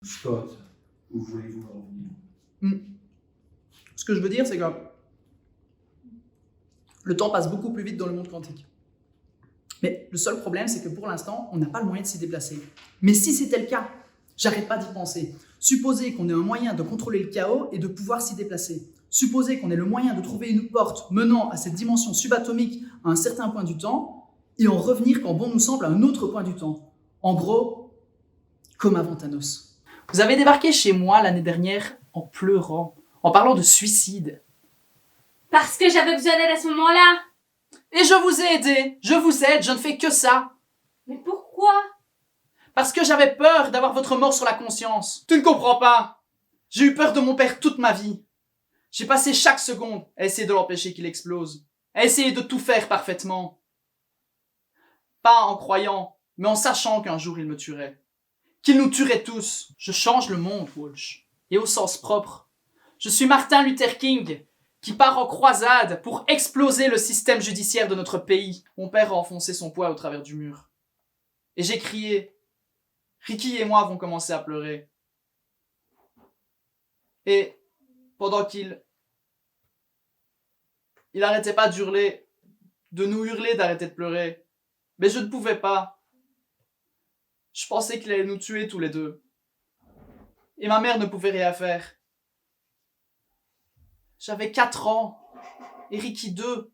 Scott, où voulez-vous en venir? Ce que je veux dire, c'est que le temps passe beaucoup plus vite dans le monde quantique. Mais le seul problème, c'est que pour l'instant, on n'a pas le moyen de s'y déplacer. Mais si c'était le cas, j'arrête pas d'y penser. Supposez qu'on ait un moyen de contrôler le chaos et de pouvoir s'y déplacer. Supposez qu'on ait le moyen de trouver une porte menant à cette dimension subatomique à un certain point du temps et en revenir quand bon nous semble à un autre point du temps. En gros, comme avant Thanos. Vous avez débarqué chez moi l'année dernière en pleurant, en parlant de suicide. Parce que j'avais besoin d'aide à ce moment-là. Et je vous ai aidé, je vous aide, je ne fais que ça. Mais pourquoi? Parce que j'avais peur d'avoir votre mort sur la conscience. Tu ne comprends pas. J'ai eu peur de mon père toute ma vie. J'ai passé chaque seconde à essayer de l'empêcher qu'il explose, à essayer de tout faire parfaitement. Pas en croyant, mais en sachant qu'un jour il me tuerait. Qu'il nous tuerait tous. Je change le monde, Walsh. Et au sens propre. Je suis Martin Luther King, qui part en croisade pour exploser le système judiciaire de notre pays. Mon père a enfoncé son poing au travers du mur. Et j'ai crié. Ricky et moi avons commencé à pleurer. Et pendant qu'il arrêtait pas d'hurler, de nous hurler d'arrêter de pleurer. Mais je ne pouvais pas. Je pensais qu'il allait nous tuer tous les deux. Et ma mère ne pouvait rien faire. J'avais 4 ans. Et Ricky 2.